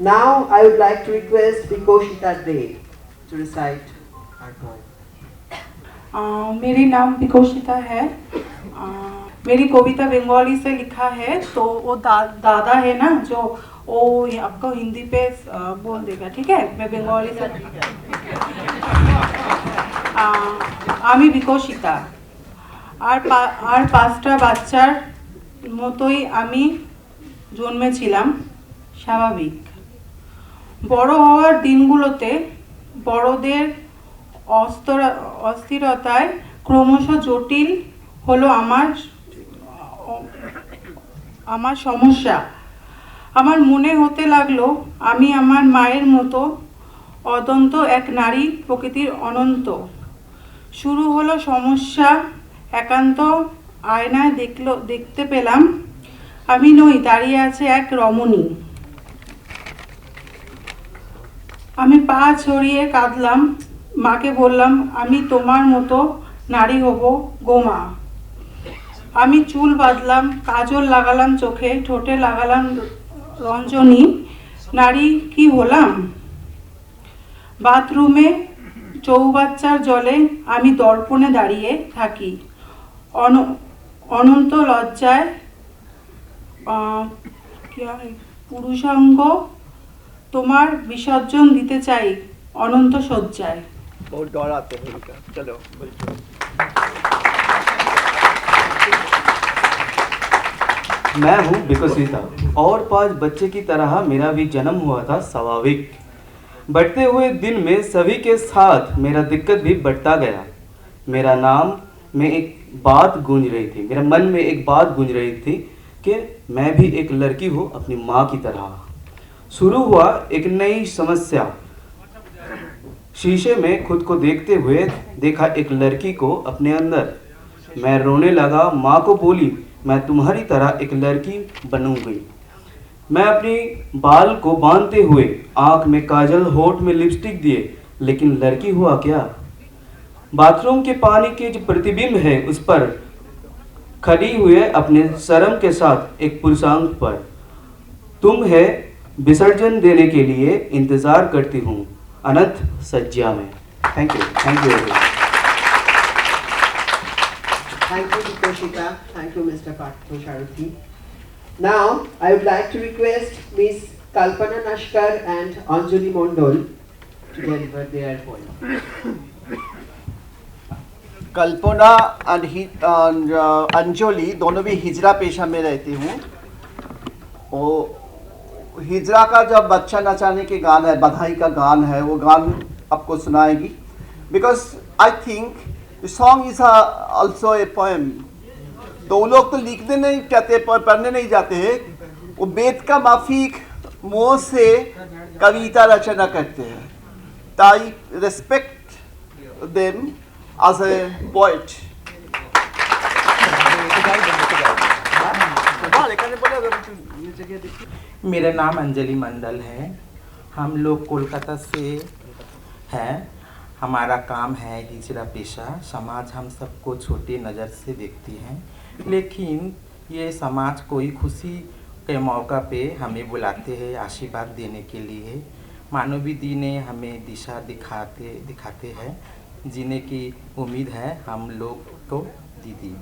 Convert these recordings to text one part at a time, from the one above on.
Now I would like to request Vikoshita De to recite our poem. मेरी नाम विकोशिता है। मेरी कविता बंगाली से लिखा है, तो वो दादा है ना जो वो आपको हिंदी पे बोल देगा, ठीक है? मैं बंगाली से आमी विकोशिता আর পাঁচটা বাচ্চার মতোই আমি জন্মেছিলাম স্বাভাবিক। বড় হওয়ার দিনগুলোতে বড়দের অস্থিরতায় ক্রমশ জটিল হলো আমার সমস্যা। আমার মনে হতে লাগলো আমি আমার মায়ের মতো অদন্ত এক নারী, প্রকৃতির অনন্ত। শুরু হলো সমস্যা, একান্ত আয়নায় দেখতে পেলাম আমি নই, দাঁড়িয়ে আছে এক রমণী। আমি পা ছড়িয়ে কাঁদলাম, মাকে বললাম আমি তোমার মতো নারী হব গো মা। আমি চুল বাঁধলাম, কাজল লাগালাম চোখে, ঠোঁটে লাগালাম রঞ্জনী, নারী কি হলাম। বাথরুমে চৌবাচ্চার জলে আমি দর্পণে দাঁড়িয়ে থাকি, অনন্ত লজ্জায় পুরুষাঙ্গ তোমার বিসর্জন দিতে চাই অনন্ত শয্যায়। बहुत डराते हैं इनका। चलो बिल्कुल। मैं हूँ विकोशिता और 5 बच्चे की तरह मेरा भी जन्म हुआ था स्वाभाविक। बढ़ते हुए दिन में सभी के साथ मेरा दिक्कत भी बढ़ता गया। मेरा नाम में एक बात गूंज रही थी, मेरे मन में एक बात गूंज रही थी कि मैं भी एक लड़की हूँ अपनी माँ की तरह। शुरू हुआ एक नई समस्या। शीशे में खुद को देखते हुए देखा एक लड़की को अपने अंदर। मैं रोने लगा, माँ को बोली मैं तुम्हारी तरह एक लड़की बनूंगी। मैं अपनी बाल को बांधते हुए आँख में काजल, होठ में लिपस्टिक दिए, लेकिन लड़की हुआ क्या। बाथरूम के पानी के जो प्रतिबिंब है उस पर खड़ी हुए अपने शर्म के साथ एक पुरुषांग पर तुम है विसर्जन देने के लिए इंतजार करती हूँ अनंत सज्जा में। Thank you. Thank you, Vikoshita. Thank you, Mr. Partho Sharuthi. Now, I would like to request Miss Kalpana Nashkar and Anjali Mondol to deliver their poem. कल्पना और अंजलि दोनों भी हिजरा पेशा में रहती हूँ। वो हिजरा का जब बच्चा नचाने के गान है, बधाई का गान है, वो गान आपको सुनाएगी। Because I think the song is also a poem. तो वो लोग तो लिखने नहीं चाहते, पढ़ने नहीं जाते हैं, वो वेद का माफिक मुँह से कविता रचना करते हैं। तो आई respect them as a poet. मेरा नाम अंजलि मंडल है। हम लोग कोलकाता से हैं। हमारा काम है हिजरा पेशा। समाज हम सबको छोटे नज़र से देखती है, लेकिन ये समाज कोई खुशी के मौका पे हमें बुलाते हैं आशीर्वाद देने के लिए। मानवी दी ने हमें दिशा दिखाते हैं, जीने की उम्मीद है हम लोग को दीदी।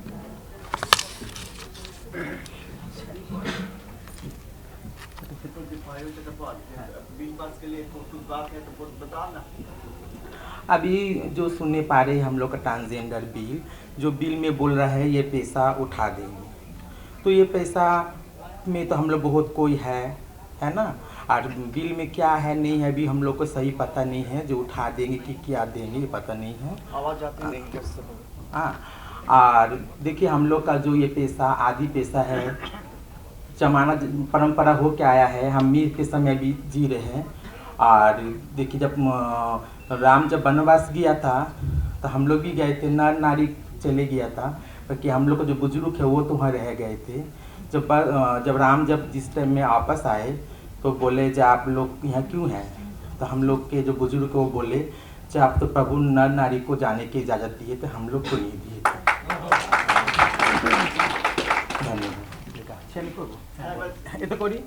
अभी जो सुनने पा रहे हैं हम लोग का ट्रांसजेंडर बिल, जो बिल में बोल रहा है ये पैसा उठा देंगे, तो ये पैसा में तो हम लोग बहुत कोई है ना, और बिल में क्या है नहीं है अभी हम लोग को सही पता नहीं है। जो उठा देंगे कि क्या देंगे ये पता नहीं है। आवाज़ आती नहीं कैसे? हाँ, और देखिए हम लोग का जो ये पैसा आदि पैसा है, जमाना परंपरा हो के आया है, हम भी के समय भी जी रहे हैं। और देखिए जब राम जब वनवास गया था तो हम लोग भी गए थे, नर नारी चले गया था, क्योंकि हम लोग को जो बुजुर्ग है वो तो वहाँ रह गए थे। जब राम जिस टाइम में वापस आए तो बोले जो आप लोग यहाँ क्यों हैं, तो हम लोग के जो बुजुर्ग वो बोले जो आप तो प्रभु नर नारी को जाने की इजाज़त दिए थे, हम लोग को नहीं दिए थे। धन्यवाद। itu kori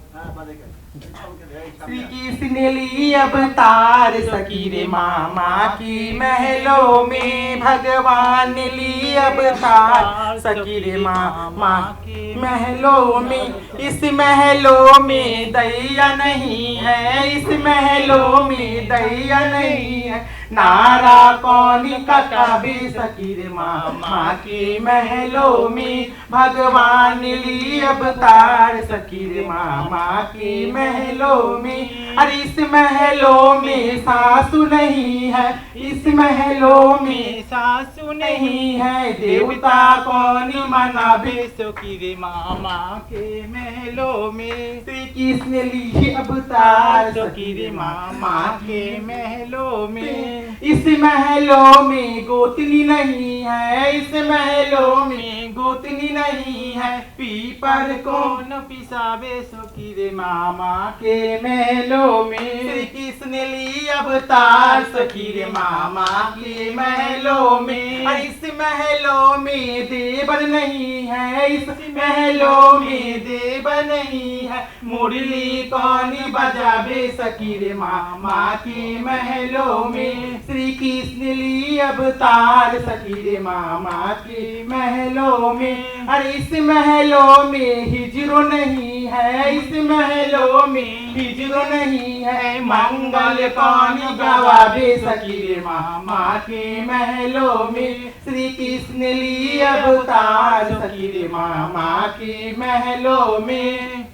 श्री कृष्ण ली अवतार सखी रे मामा की महलों में भगवान ली अवतार सखी रे मामा की महलों में इस महलों में दैया नहीं है इस महलों में दैया नहीं है नारा कौन कटाबे सखी रे मामा के महलों में भगवान ली अवतार सखी रे मामा के महलों में अरे इस महलों में सासू नहीं है इस महलों में सासू नहीं है देवता कौन मनाबे सखी रे मामा के महलों में श्री कृष्ण ली अवतार सखी रे मामा के महलों में इस महलों में गोतनी नहीं है इस महलों में गोतनी नहीं है पीपर कौन पिसाबे सखी रे मामा के महलों में श्री कृष्ण ली अवतार सखी रे मामा के महलों में इस महलों में देवर नहीं है इस महलों में देवर नहीं है मुरली कौन बजाबे सखी रे मामा के महलों में श्री कृष्ण ली अवतार सखी रे मामा के महलों में अरे इस महलों में हिजरो नहीं है इस महलों में हिजरो नहीं है मंगल कौन गवाबे सखी रे मामा के महलों में श्री कृष्ण ली अवतार सखी रे मामा के महलों में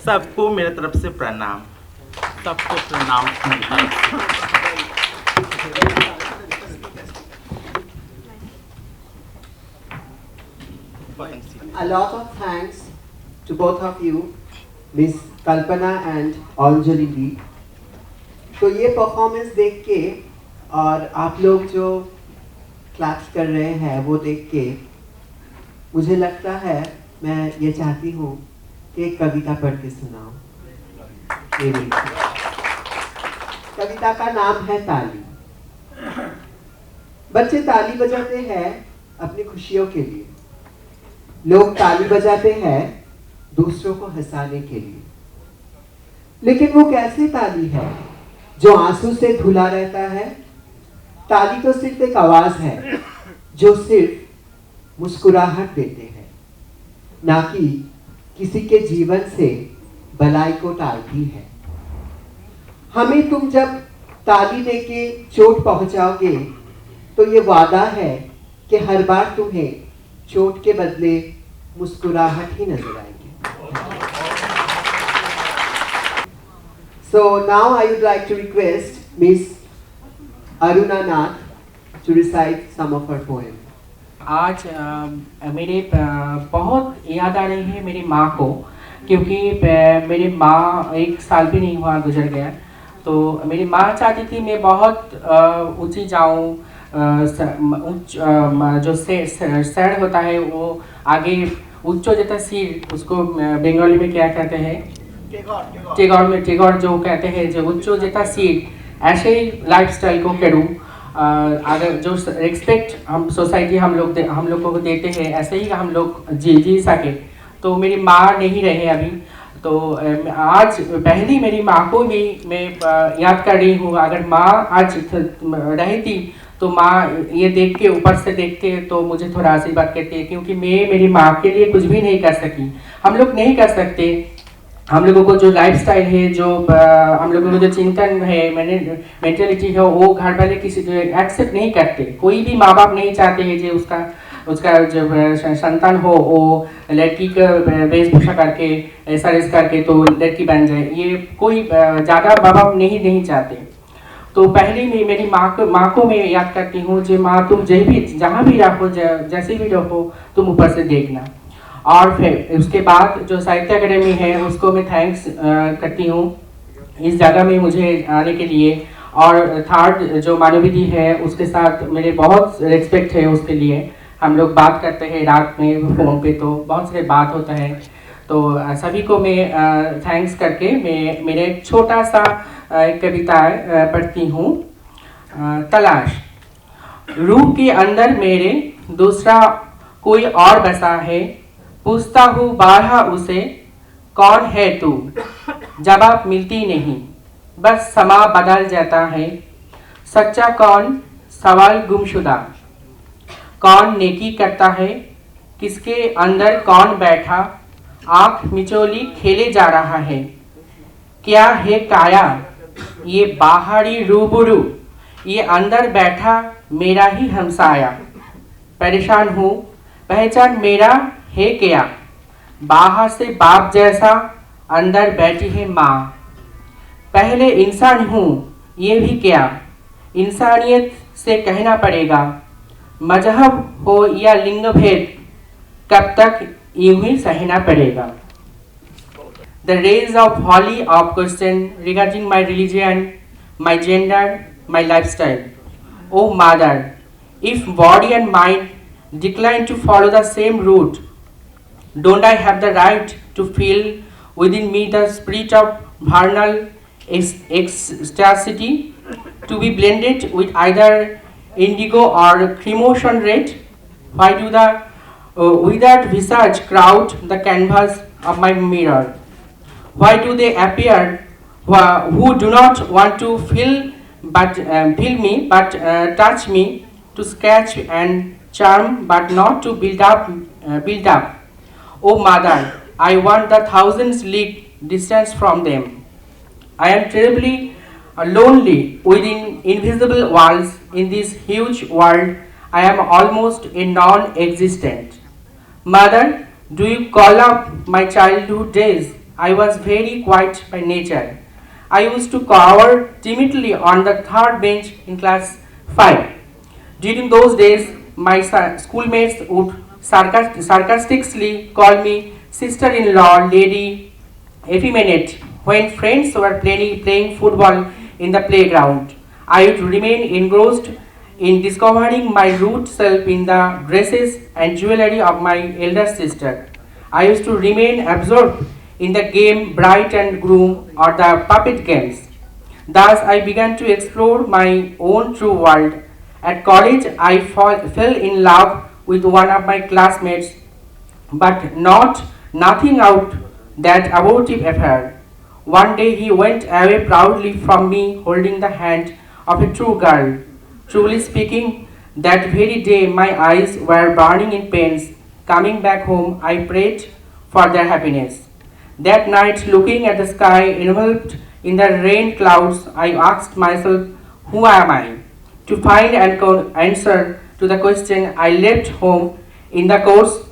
सबको मेरे तरफ से प्रणाम सबको प्रणाम A lot of thanks to both of you, Miss Kalpana and Anjali Lee. तो ये परफॉर्मेंस देख के और आप लोग जो क्लैप्स कर रहे हैं वो देख के मुझे लगता है मैं ये चाहती हूँ कि एक कविता पढ़ के सुनाऊं। कविता का नाम है ताली। बच्चे ताली बजाते हैं अपनी खुशियों के लिए, लोग ताली बजाते हैं दूसरों को हंसाने के लिए, लेकिन वो कैसे ताली है जो आंसू से धुला रहता है? ताली तो सिर्फ एक आवाज है जो सिर्फ मुस्कुराहट देते हैं, ना कि किसी के जीवन से भलाई को टालती है। हमें तुम जब ताली देके चोट पहुंचाओगे तो ये वादा है कि हर बार तुम्हें चोट के बदले मुस्कुराहट ही नजर आएगी। So now I would like to request Miss Aruna Nath to recite some of her poems. आज मेरे बहुत याद आ रही है मेरी माँ को, क्योंकि मेरी माँ 1 साल भी नहीं हुआ गुजर गया। तो मेरी माँ चाहती थी मैं बहुत ऊंची जाऊँ, जो सर होता है वो आगे उच्चो जैसा सिर, उसको बंगाली में क्या कहते हैं, टेगोर जो कहते हैं, जो उच्चो जैसा सिर, ऐसे ही लाइफस्टाइल को करूँ। अगर जो रिस्पेक्ट हम सोसाइटी हम लोगों को देते हैं ऐसे ही हम लोग जी सके। तो मेरी माँ नहीं रहे अभी, तो आज पहली मेरी माँ को मैं याद कर रही हूँ। अगर माँ आज रहती तो माँ ये देख के ऊपर से देखते तो मुझे थोड़ा आशीर्वाद कहते, क्योंकि मैं मेरी माँ के लिए कुछ भी नहीं कर सकी। हम लोग नहीं कर सकते। हम लोगों को जो लाइफस्टाइल है, जो हम लोगों को जो चिंतन है, मेंटेलिटी है, वो घर वाले किसी एक्सेप्ट नहीं करते। कोई भी माँ बाप नहीं चाहते हैं जो उसका जो संतान हो वो लड़की का वेशभूषा करके ऐसा करके तो लड़की बन जाए, ये कोई ज़्यादा माँ बाप नहीं चाहते। तो पहले में मेरी माँ को मैं याद करती हूँ, जो माँ तुम जहाँ भी रहो, जैसे भी रहो, तुम ऊपर से देखना। और फिर उसके बाद जो साहित्य अकेडमी है उसको मैं थैंक्स करती हूँ इस जगह में मुझे आने के लिए। और थर्ड जो मानवविधि है उसके साथ मेरे बहुत रिस्पेक्ट है, उसके लिए हम लोग बात करते हैं रात में फ़ोन पे, तो बहुत सारे बात होता है। तो सभी को मैं थैंक्स करके मैं मेरे छोटा सा एक कविता पढ़ती हूँ। तलाश। रूह के अंदर मेरे दूसरा कोई और बसा है। पूछता हूँ बारहा उसे, कौन है तू? जवाब मिलती नहीं, बस समा बदल जाता है। सच्चा कौन? सवाल गुमशुदा। कौन नेकी करता है? किसके अंदर कौन बैठा आंख मिचोली खेले जा रहा है? क्या है काया? ये बाहरी रूबरू, ये अंदर बैठा मेरा ही हमसाया। परेशान हूँ, पहचान मेरा है क्या? बाहर से बाप जैसा, अंदर बैठी है माँ। पहले इंसान हूँ, ये भी क्या? इंसानियत से कहना पड़ेगा। मजहब हो या लिंग भेद, कब तक यूं ही सहना पड़ेगा। The rays of folly of question regarding my religion, my gender, my lifestyle. Oh mother, if body and mind decline to follow the same route, don't I have the right to feel within me the spirit of vernal ecstasy, to be blended with either indigo or crimson red? Why do the withered visage crowd the canvas of my mirror? Why do they appear who do not want to feel me but touch me, to scratch and charm but not to build up? Oh mother, I want the thousands league distance from them. I am terribly lonely within invisible walls in this huge world. I am almost a non-existent. Mother, do you call up my childhood days? I was very quiet by nature. I used to cower timidly on the third bench in class 5. During those days, my schoolmates would sarcastically call me sister-in-law, lady, effeminate, when friends were playing football in the playground. I would remain engrossed in discovering my root self in the dresses and jewelry of my elder sister. I used to remain absorbed in the game Bride and Groom or the puppet games. Thus I began to explore my own true world. At college I fell in love with one of my classmates, but nothing out that abortive affair. One day he went away proudly from me holding the hand of a true girl. Truly speaking, that very day my eyes were burning in pains. Coming back home, I prayed for their happiness. That night, looking at the sky enveloped in the rain clouds, I asked myself, who am I? To find an answer to the question, I left home. In the course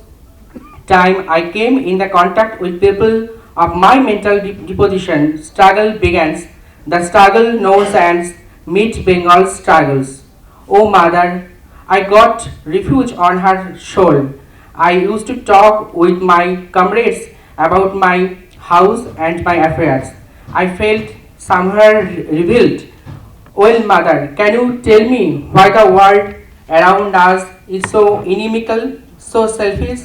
time, I came in the contact with people of my mental deposition. Struggle begins. The struggle knows and meet Bengal's struggles. Oh mother, I got refuge on her shoal. I used to talk with my comrades about my house and my affairs. I felt somewhere revealed. Well mother, can you tell me why the world around us is so inimical, so selfish?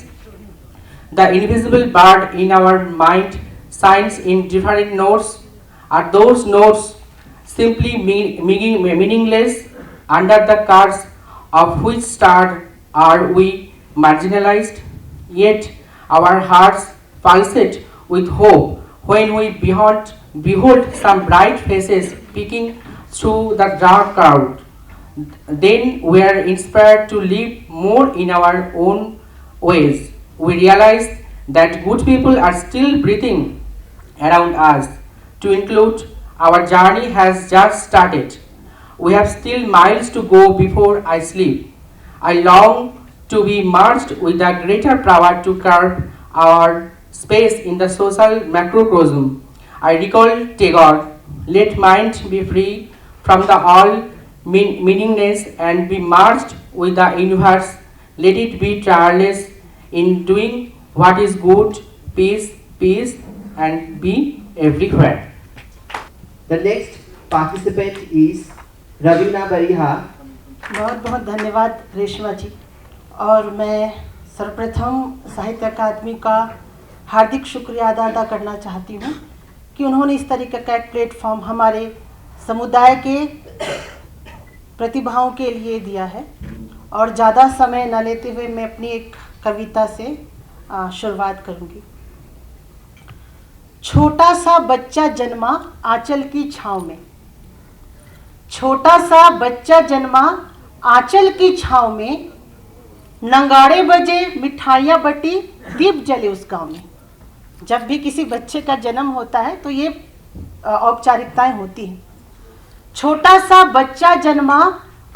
The invisible bird in our mind shines in different notes. Are those notes simply meaningless? Under the curse of which star are we marginalized? Yet our hearts pulsate with hope when we behold some bright faces peeking through the dark crowd. Then we are inspired to live more in our own ways. We realize that good people are still breathing around us. To include, our journey has just started. We have still miles to go before I sleep. I long to be merged with the greater power to carve our space in the social macrocosm. I recall Tagore, let mind be free from the all meaningless and be merged with the universe. Let it be tireless in doing what is good, peace, and be everywhere. The next participant is Raveena Bariha. बहुत बहुत धन्यवाद रेशमा जी। और मैं सर्वप्रथम साहित्य अकादमी का हार्दिक शुक्रिया अदा करना चाहती हूँ कि उन्होंने इस तरीके का एक प्लेटफॉर्म हमारे समुदाय के प्रतिभाओं के लिए दिया है। और ज़्यादा समय न लेते हुए मैं अपनी एक कविता से शुरुआत करूँगी। छोटा सा बच्चा जन्मा आंचल की छाँव में, छोटा सा बच्चा जन्मा आंचल की छाँव में, नगाड़े बजे मिठाइयाँ बटी दीप जले उस गांव में। जब भी किसी बच्चे का जन्म होता है तो ये औपचारिकताएं होती हैं। छोटा सा बच्चा जन्मा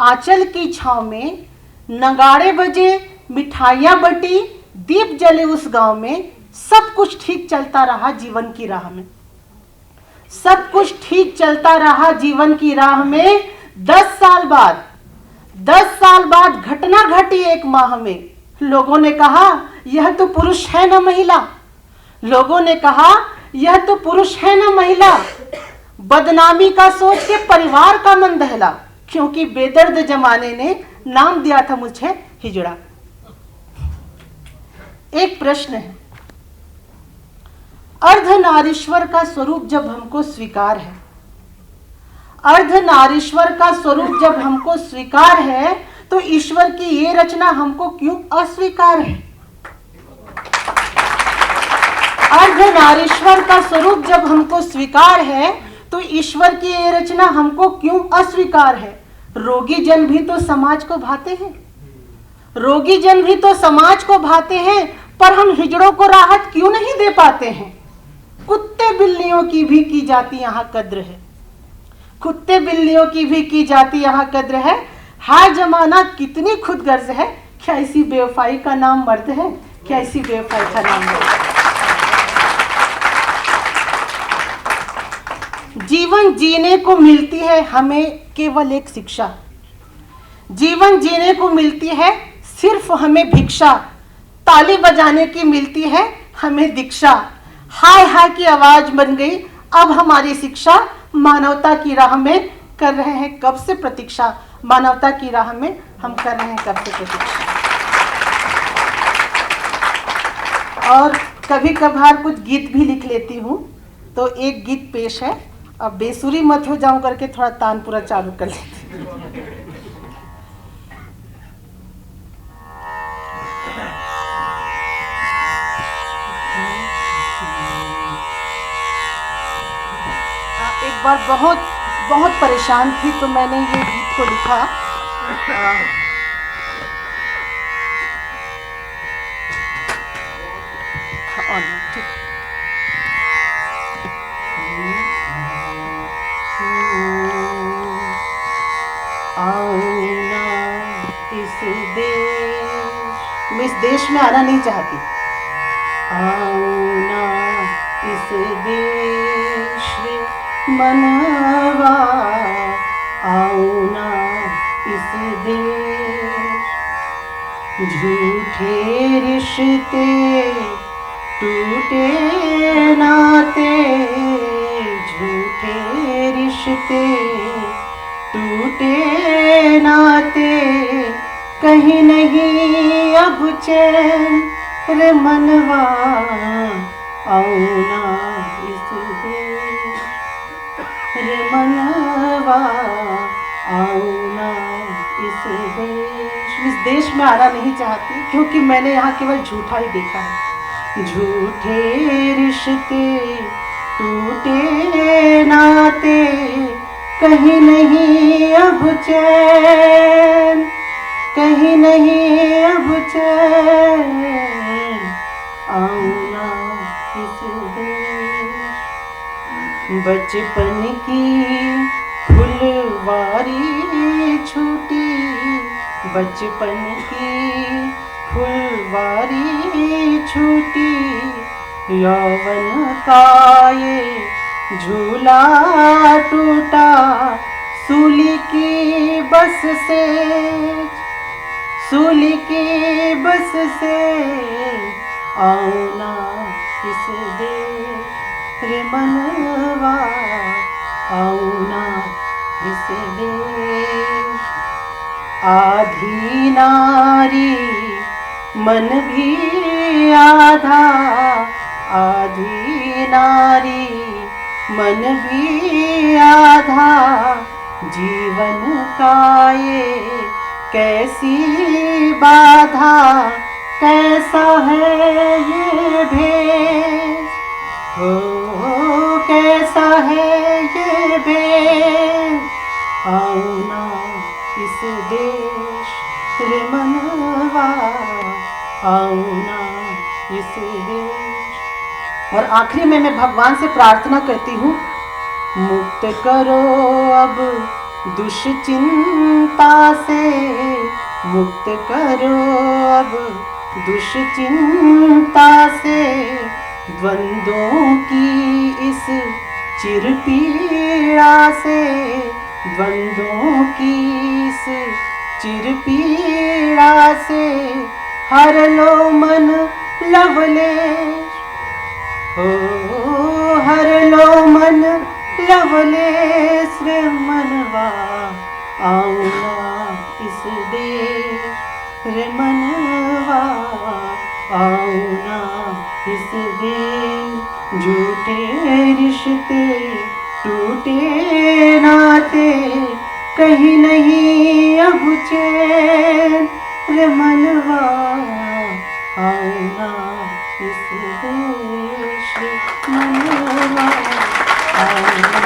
आंचल की छाँव में, नगाड़े बजे मिठाइयाँ बटी दीप जले उस गांव में। सब कुछ ठीक चलता रहा जीवन की राह में, सब कुछ ठीक चलता रहा जीवन की राह में। 10 साल बाद घटना घटी एक माह में। लोगों ने कहा यह तो पुरुष है न महिला, लोगों ने कहा यह तो पुरुष है न महिला। बदनामी का सोच के परिवार का मन दहला, क्योंकि बेदर्द जमाने ने नाम दिया था मुझे हिजड़ा। एक प्रश्न है, अर्धनारीश्वर का स्वरूप जब हमको स्वीकार है, अर्धनारीश्वर का स्वरूप जब हमको स्वीकार है, तो ईश्वर की ये रचना हमको क्यों अस्वीकार है? अर्धनारीश्वर का स्वरूप जब हमको स्वीकार है, तो ईश्वर की ये रचना हमको क्यों अस्वीकार है? रोगी जन भी तो समाज को भाते हैं, रोगी जन भी तो समाज को भाते हैं, पर हम हिजड़ों को राहत क्यों नहीं दे पाते हैं? कुत्ते बिल्लियों की भी की जाती यहाँ कद्र है, कुत्ते बिल्लियों की भी की जाती यहाँ कद्र है। हाय जमाना कितनी खुदगर्ज है, क्या इसी बेवफाई का नाम मर्द है, क्या इसी बेवफाई का नाम मर्द है? जीवन जीने को मिलती है हमें केवल एक शिक्षा, जीवन जीने को मिलती है सिर्फ हमें भिक्षा। ताली बजाने की मिलती है हमें दीक्षा। हाय हाय की आवाज बन गई अब हमारी शिक्षा। मानवता की राह में कर रहे हैं कब से प्रतीक्षा, मानवता की राह में हम कर रहे हैं कब से प्रतीक्षा। और कभी कभार कुछ गीत भी लिख लेती हूँ, तो एक गीत पेश है। अब बेसुरी मत हो जाऊं करके थोड़ा तानपुरा चालू कर लेती हूँ। एक बार बहुत परेशान थी तो मैंने ये गीत को लिखा। मैं इस देश में आना नहीं चाहती। आओ ना इस देश मनवा, आओ ना इस देश। झूठे रिश्ते टूटे नाते, झूठे रिश्ते टूटे नाते, कहीं नहीं अब चैन रे मनवा। आओ ना इस देश रे मनवा, आओ ना इस देश। इस देश में आना नहीं चाहती क्योंकि मैंने यहाँ केवल झूठा ही देखा है। झूठे रिश्ते टूटे नाते, कहीं नहीं अब चैन, कहीं नहीं अब चैन। आओ ना इस देश। बचपन की फुलवारी छूटी, बचपन की फुलवारी छूटी, यौवन का ये झूला टूटा। सूली की बस से, सूली की बस से, आओ ना इस देश रे मनवा, आओ ना इस देश। आधी नारी मन भी आधा, आधी नारी मन भी आधा, जीवन का ये कैसी बाधा, कैसा है ये भेष, हो कैसा है ये भेष, आओ ना इस देश रे मनवा, आओ ना इस देश। और आखिरी में मैं भगवान से प्रार्थना करती हूँ, मुक्त करो अब दुश्चिंता से, मुक्त करो अब दुश्चिंता से, द्वंद्वों की इस चिरपीड़ा से, द्वंद्वों की इस चिरपीड़ा से, हर लो मन लवलेश, हो हर लो मन लवलेश रे मनवा, आओ ना इस देश रे मनवा, आओ ना इस देश। झूठे रिश्ते टूटे नाते, कहीं नहीं अब चैन रे मनवा, आओ ना इस देश रे मनवा, आओ ना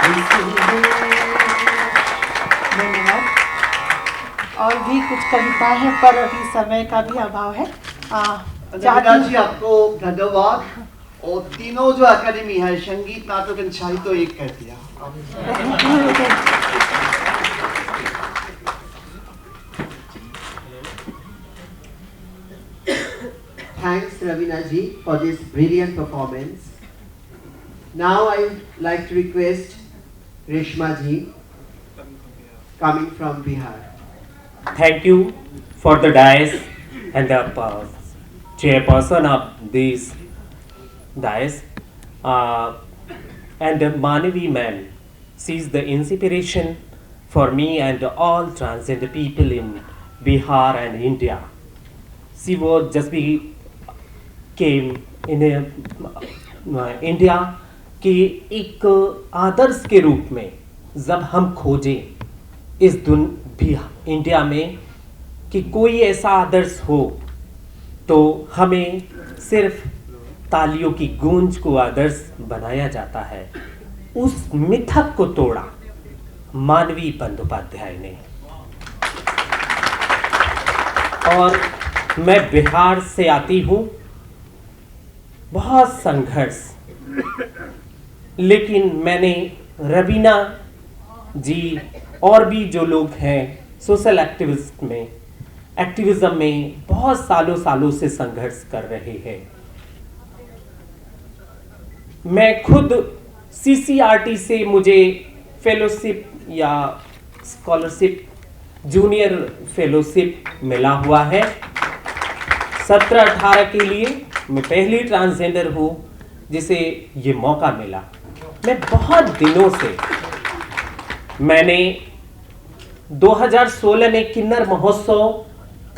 इस देश। धन्यवाद। और भी कुछ कविताएं हैं पर अभी समय का भी अभाव है। रवीना जी आपको धन्यवाद। और तीनों जो अकेडमी है, संगीत, नाटक एंड साहित्य, तो एक कर दिया। Thanks, Ravina ji, for this brilliant performance. Now I would like to request Reshma ji, coming from Bihar. Thank you for the dais and the chairperson of this dais. And Manavi ma'am, she is the inspiration for me and all transgender people in Bihar and India. She was just came in India के एक आदर्श के रूप में जब हम खोजें इस India में कि कोई ऐसा आदर्श हो, तो हमें सिर्फ तालियों की गूंज को आदर्श बनाया जाता है। उस मिथक को तोड़ा मानवी बंदोपाध्याय ने। और मैं बिहार से आती हूँ, बहुत संघर्ष, लेकिन मैंने रवीना जी और भी जो लोग हैं सोशल एक्टिविज्म में बहुत सालों से संघर्ष कर रहे हैं। मैं खुद CCRT से मुझे फेलोशिप या स्कॉलरशिप, जूनियर फेलोशिप मिला हुआ है। 17-18 के लिए मैं पहली ट्रांसजेंडर हूँ जिसे ये मौका मिला। मैं बहुत दिनों से, मैंने 2016 में किन्नर महोत्सव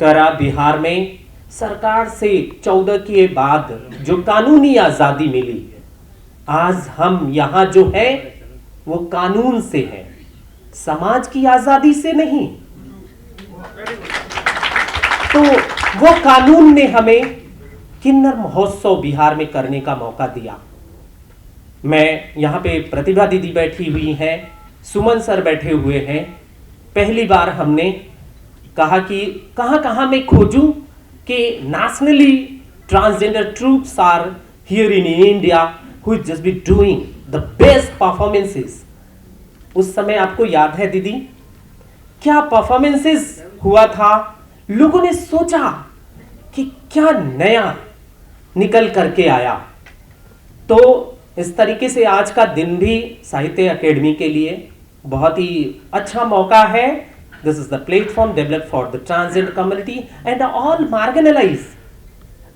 करा बिहार में। सरकार से 14 के बाद जो कानूनी आज़ादी मिली, आज हम यहाँ जो है वो कानून से है, समाज की आज़ादी से नहीं। तो वो कानून ने हमें किन्नर महोत्सव बिहार में करने का मौका दिया। मैं यहाँ पे प्रतिभा दीदी बैठी हुई हैं, सुमन सर बैठे हुए हैं। पहली बार हमने कहा कि कहाँ मैं खोजूं कि nationally transgender troupes are here in India who is just be doing the best performances. उस समय आपको याद है दीदी, क्या परफॉर्मेंसेस हुआ था? लोगों ने सोचा कि क्या नया निकल करके आया। तो इस तरीके से आज का दिन भी साहित्य अकेडमी के लिए बहुत ही अच्छा मौका है। This is the platform develop for the transgender community and all marginalise.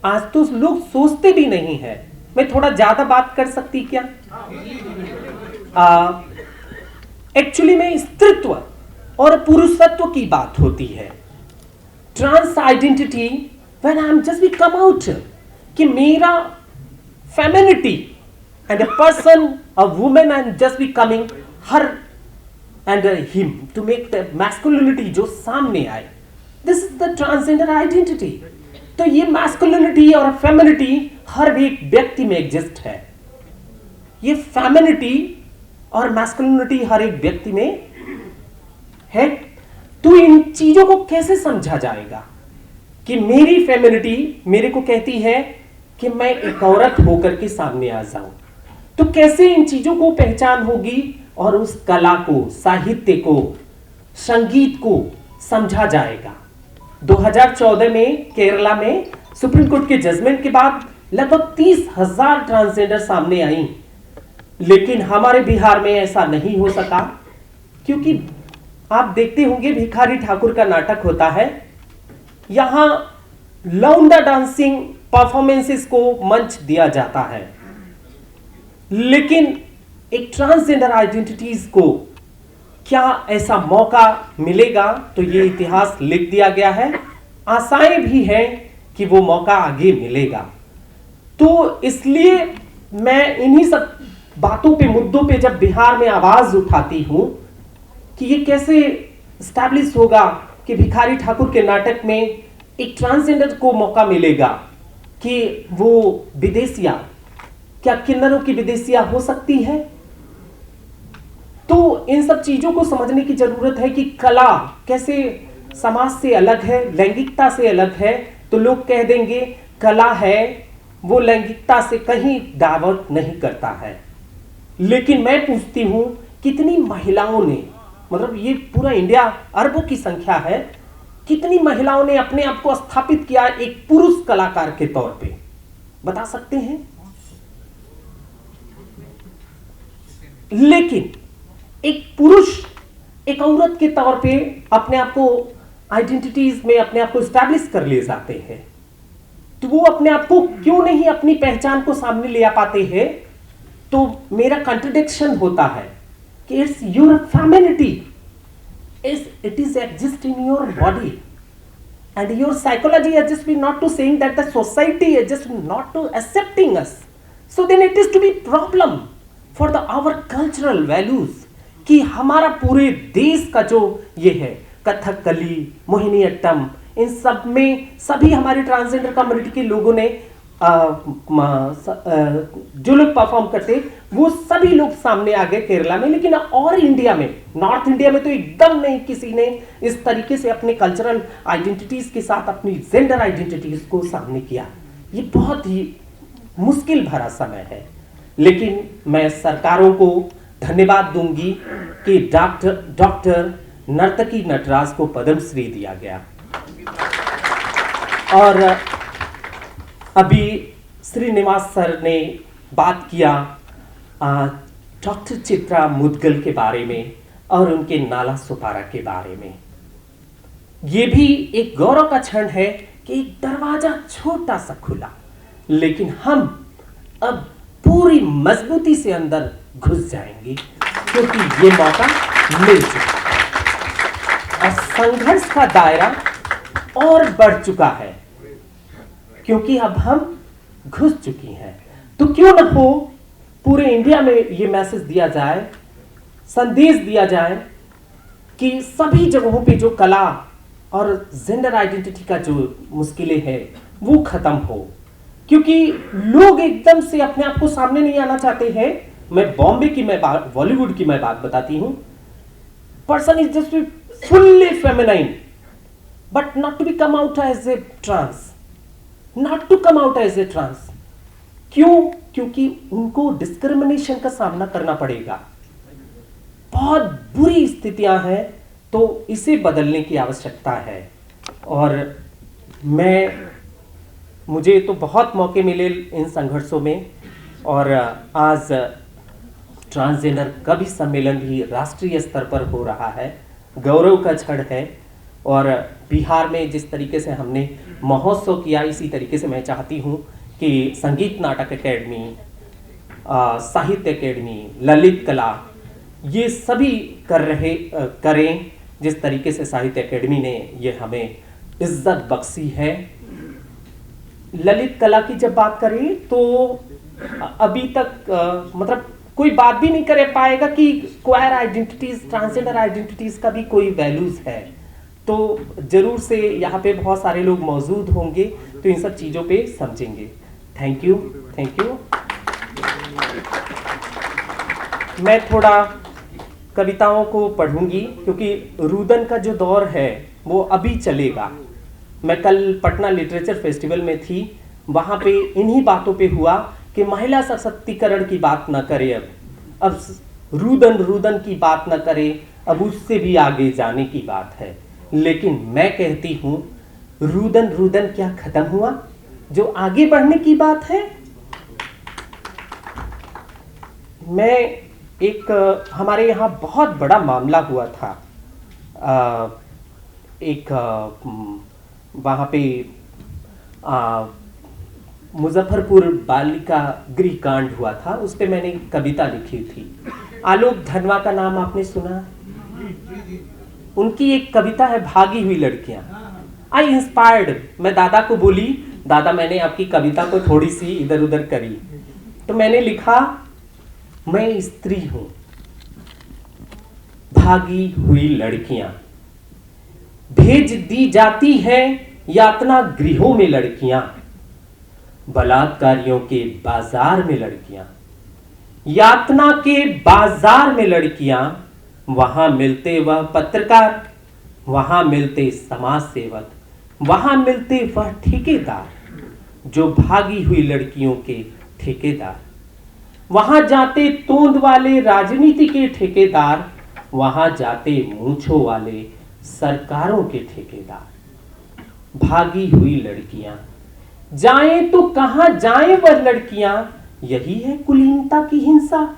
आज तो लोग सोचते भी नहीं है। मैं थोड़ा ज्यादा बात कर सकती क्या? एक्चुअली में स्त्रीत्व और पुरुषत्व की बात होती है। Trans identity when I am just be come out कि मेरा femininity and a person, a woman, and just be coming, her and him to make the masculinity जो सामने आए, this is the transgender identity. तो ये masculinity और femininity हर एक व्यक्ति में एग्जिस्ट है। ये फेमिनिटी और मैस्कुलिनिटी हर एक व्यक्ति में है। तो इन चीजों को कैसे समझा जाएगा कि मेरी फेमिनिटी मेरे को कहती है कि मैं एक औरत होकर के सामने आ जाऊं, तो कैसे इन चीजों को पहचान होगी और उस कला को, साहित्य को, संगीत को समझा जाएगा। 2014 में केरला में सुप्रीम कोर्ट के जजमेंट के बाद लगभग 30,000 ट्रांसजेंडर सामने आई, लेकिन हमारे बिहार में ऐसा नहीं हो सका, क्योंकि आप देखते होंगे भिखारी ठाकुर का नाटक होता है, यहां लौंडा डांसिंग परफॉर्मेंसेस को मंच दिया जाता है, लेकिन एक ट्रांसजेंडर आइडेंटिटीज को क्या ऐसा मौका मिलेगा? तो ये इतिहास लिख दिया गया है, आशाएं भी हैं कि वो मौका आगे मिलेगा। तो इसलिए मैं इन्हीं सब बातों पे, मुद्दों पे जब बिहार में आवाज उठाती हूं कि ये कैसे स्टैब्लिश होगा कि भिखारी ठाकुर के नाटक में एक ट्रांसजेंडर को मौका मिलेगा कि वो विदेशिया, क्या किन्नरों की विदेशिया हो सकती है? तो इन सब चीजों को समझने की जरूरत है कि कला कैसे समाज से अलग है, लैंगिकता से अलग है। तो लोग कह देंगे कला है, वो लैंगिकता से कहीं डाइवर्ट नहीं करता है। लेकिन मैं पूछती हूं कितनी महिलाओं ने, मतलब ये पूरा इंडिया अरबों की संख्या है, कितनी महिलाओं ने अपने आप को स्थापित किया एक पुरुष कलाकार के तौर पे, बता सकते हैं? लेकिन एक पुरुष एक औरत के तौर पे अपने आप को आइडेंटिटीज में अपने आप को स्टैब्लिश कर ले जाते हैं, तो वो अपने आप को क्यों नहीं अपनी पहचान को सामने ले आ पाते हैं? तो मेरा कंट्रडिक्शन होता है कि it's your femininity, it is exist in your body and your psychology is just not to saying that the society is just not to accepting us, so then it is to be problem for the our cultural values कि हमारा पूरे देश का जो ये है कथकली, मोहिनीअट्टम, इन सब में सभी हमारे ट्रांसजेंडर कम्युनिटी के लोगों ने जो लोग परफॉर्म करते वो सभी लोग सामने आ गए केरला में। लेकिन और इंडिया में, नॉर्थ इंडिया में तो एकदम नहीं किसी ने इस तरीके से अपने कल्चरल आइडेंटिटीज के साथ अपनी जेंडर आइडेंटिटीज को सामने किया। ये बहुत ही मुश्किल भरा समय है, लेकिन मैं सरकारों को धन्यवाद दूंगी कि डॉक्टर नर्तकी नटराज को पद्मश्री दिया गया। और अभी श्रीनिवास सर ने बात किया डॉक्टर चित्रा मुदगल के बारे में और उनके नाला सुपारा के बारे में। ये भी एक गौरव का क्षण है कि एक दरवाजा छोटा सा खुला, लेकिन हम अब पूरी मजबूती से अंदर घुस जाएंगे क्योंकि ये मौका मिल चुका है और संघर्ष का दायरा और बढ़ चुका है क्योंकि अब हम घुस चुकी हैं। तो क्यों न हो पूरे इंडिया में ये मैसेज दिया जाए, संदेश दिया जाए कि सभी जगहों पे जो कला और जेंडर आइडेंटिटी का जो मुश्किलें हैं वो खत्म हो, क्योंकि लोग एकदम से अपने आप को सामने नहीं आना चाहते हैं। मैं बॉम्बे की मैं बात, बॉलीवुड की मैं बात बताती हूं। Person is just fully feminine but not to be come out as a trans, not to come out as a trans. क्यों? क्योंकि उनको डिस्क्रिमिनेशन का सामना करना पड़ेगा, बहुत बुरी स्थितियां हैं। तो इसे बदलने की आवश्यकता है और मुझे तो बहुत मौके मिले इन संघर्षों में। और आज ट्रांसजेंडर कवि सम्मेलन भी राष्ट्रीय स्तर पर हो रहा है, गौरव का क्षण है। और बिहार में जिस तरीके से हमने महोत्सव किया, इसी तरीके से मैं चाहती हूँ कि संगीत नाटक अकेडमी, साहित्य अकेडमी, ललित कला, ये सभी करें जिस तरीके से साहित्य अकेडमी ने ये हमें इज्जत बख्शी है। ललित कला की जब बात करें तो अभी तक मतलब कोई बात भी नहीं कर पाएगा कि क्वायर आइडेंटिटीज, ट्रांसजेंडर आइडेंटिटीज का भी कोई वैल्यूज है। तो जरूर से यहाँ पे बहुत सारे लोग मौजूद होंगे तो इन सब चीज़ों पे समझेंगे। Thank you, thank you. मैं थोड़ा कविताओं को पढ़ूंगी क्योंकि रुदन का जो दौर है वो अभी चलेगा। मैं कल पटना लिटरेचर फेस्टिवल में थी, वहाँ पे इन्हीं बातों पे हुआ कि महिला सशक्तिकरण की बात न करे, अब रुदन की बात न करे, अब उससे भी आगे जाने की बात है। लेकिन मैं कहती हूँ रुदन क्या खत्म हुआ, जो आगे बढ़ने की बात है। मैं हमारे यहाँ बहुत बड़ा मामला हुआ था, वहाँ पे मुजफ्फरपुर बालिका गृह कांड हुआ था, उस पर मैंने कविता लिखी थी। आलोक धनवा का नाम आपने सुना? उनकी एक कविता है भागी हुई लड़कियां। आई इंस्पायर्ड, मैं दादा को बोली, दादा मैंने आपकी कविता को थोड़ी सी इधर उधर करी, तो मैंने लिखा मैं स्त्री हूं, भागी हुई लड़कियां, भेज दी जाती हैं यातना गृहों में लड़कियां, बलात्कारियों के बाजार में लड़कियां, यातना के बाजार में लड़कियां, वहां मिलते वह पत्रकार, वहां मिलते समाज सेवक, वहां मिलते वह ठेकेदार, जो भागी हुई लड़कियों के ठेकेदार, वहां जाते तोंद वाले राजनीति के ठेकेदार, वहां जाते मूंछों वाले सरकारों के ठेकेदार। भागी हुई लड़कियां, जाएं तो कहां जाएं वह लड़कियां, यही है कुलीनता की हिंसा,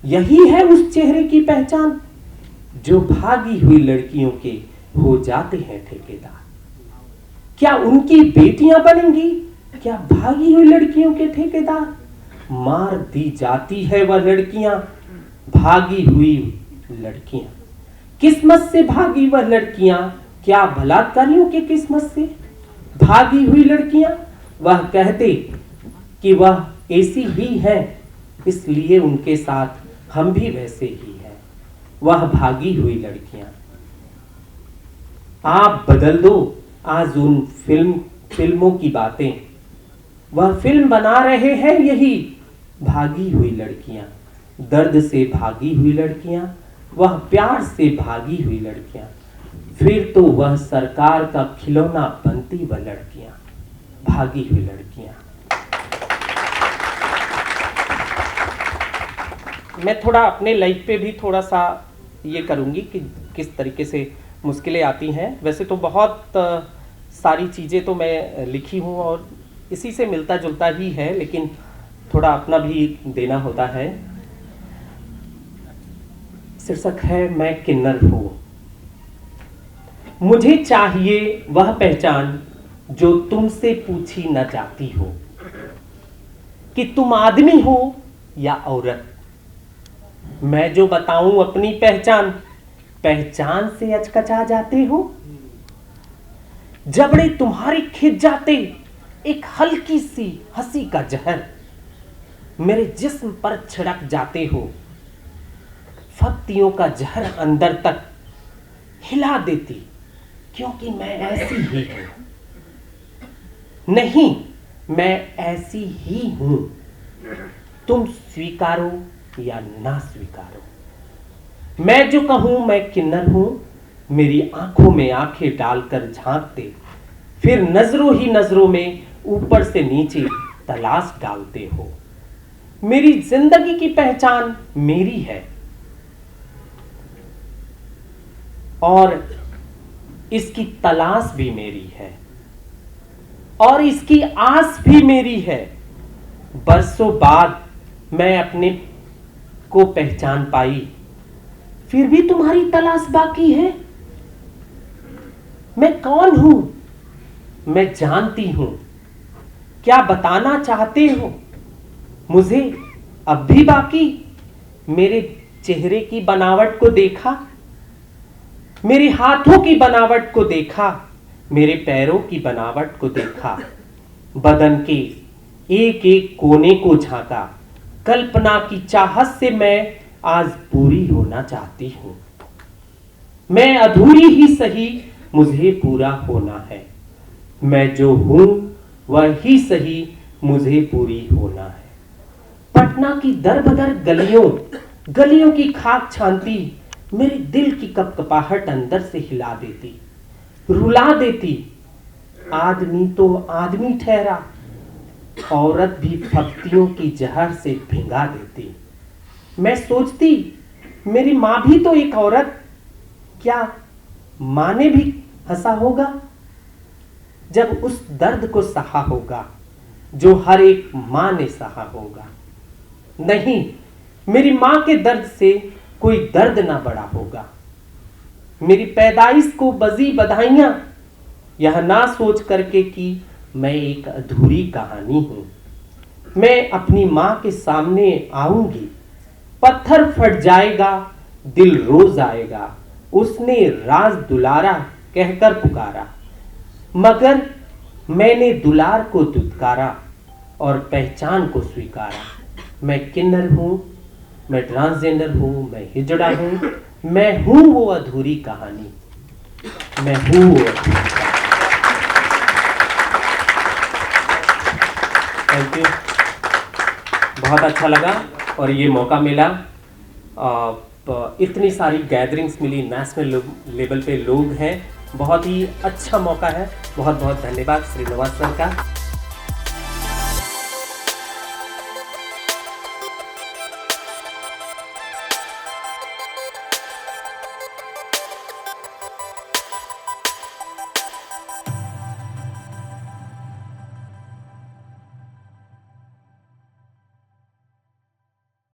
यही है उस चेहरे की पहचान, जो भागी हुई लड़कियों के हो जाते हैं ठेकेदार। क्या उनकी बेटियां बनेंगी क्या भागी हुई लड़कियों के ठेकेदार? मार दी जाती है वह लड़कियां, भागी हुई लड़कियां। किस्मत से भागी वह लड़कियां, क्या बलात्कारियों की किस्मत से भागी हुई लड़कियां? वह कहते कि वह ऐसी ही है, इसलिए उनके साथ हम भी वैसे ही हैं। वह भागी हुई लड़कियां। आप बदल दो आज उन फिल्मों की बातें, वह फिल्म बना रहे हैं यही भागी हुई लड़कियां, दर्द से भागी हुई लड़कियां, वह प्यार से भागी हुई लड़कियां, फिर तो वह सरकार का खिलौना बनती वह लड़कियां, भागी हुई लड़कियां। मैं थोड़ा अपने लाइफ पे भी थोड़ा सा ये करूंगी कि किस तरीके से मुश्किलें आती हैं। वैसे तो बहुत सारी चीज़ें तो मैं लिखी हूँ और इसी से मिलता जुलता ही है, लेकिन थोड़ा अपना भी देना होता है। शीर्षक है मैं किन्नर हूँ। मुझे चाहिए वह पहचान जो तुमसे पूछी न जाती हो, कि तुम आदमी हो या औरत। मैं जो बताऊं अपनी पहचान, पहचान से अचकचा जाते हो। जबड़े तुम्हारे खिंच जाते, एक हल्की सी हंसी का जहर मेरे जिस्म पर छिड़क जाते हो। फप्तियों का जहर अंदर तक हिला देती, क्योंकि मैं ऐसी ही हूं। नहीं, मैं ऐसी ही हूं, तुम स्वीकारो या ना स्वीकारो। मैं जो कहूं मैं किन्नर हूं, मेरी आंखों में आंखें डालकर झांकते, फिर नजरों ही नजरों में ऊपर से नीचे तलाश डालते हो। मेरी जिंदगी की पहचान मेरी है और इसकी तलाश भी मेरी है और इसकी आस भी मेरी है। बरसों बाद मैं अपने को पहचान पाई, फिर भी तुम्हारी तलाश बाकी है। मैं कौन हूं मैं जानती हूं, क्या बताना चाहते हो मुझे अब भी बाकी? मेरे चेहरे की बनावट को देखा, मेरे हाथों की बनावट को देखा, मेरे पैरों की बनावट को देखा, बदन के एक एक कोने को झांका, कल्पना की चाहत से मैं आज पूरी होना चाहती हूं। मैं अधूरी ही सही, मुझे पूरा होना है। मैं जो हूं वह ही सही, मुझे पूरी होना है। पटना की दर बदर गलियों की खाक छानती मेरे दिल की कपकपाहट अंदर से हिला देती, रुला देती। आदमी तो आदमी ठहरा, औरत भी फप्तियों की जहर से भिंगा देती। मैं सोचती मेरी माँ भी तो एक औरत, क्या माँ ने भी हंसा होगा जब उस दर्द को सहा होगा जो हर एक माँ ने सहा होगा। नहीं, मेरी माँ के दर्द से कोई दर्द ना बड़ा होगा। मेरी पैदाइश को बजी बधाइयां, यह ना सोच करके कि मैं एक अधूरी कहानी हूं। मैं अपनी माँ के सामने आऊंगी, पत्थर फट जाएगा, दिल रोज आएगा, उसने राज दुलारा कहकर पुकारा, मगर मैंने दुलार को दुत्कारा और पहचान को स्वीकारा। मैं किन्नर हूं, मैं ट्रांसजेंडर हूं, मैं हिजड़ा हूं, मैं हूं वो अधूरी कहानी, मैं हूं वो अधूरी कहानी। थैंक यू, बहुत अच्छा लगा और ये मौका मिला। इतनी सारी गैदरिंग्स मिली, नेशनल लेवल पे लोग हैं, बहुत ही अच्छा मौका है। बहुत बहुत धन्यवाद श्रीनिवास सर का।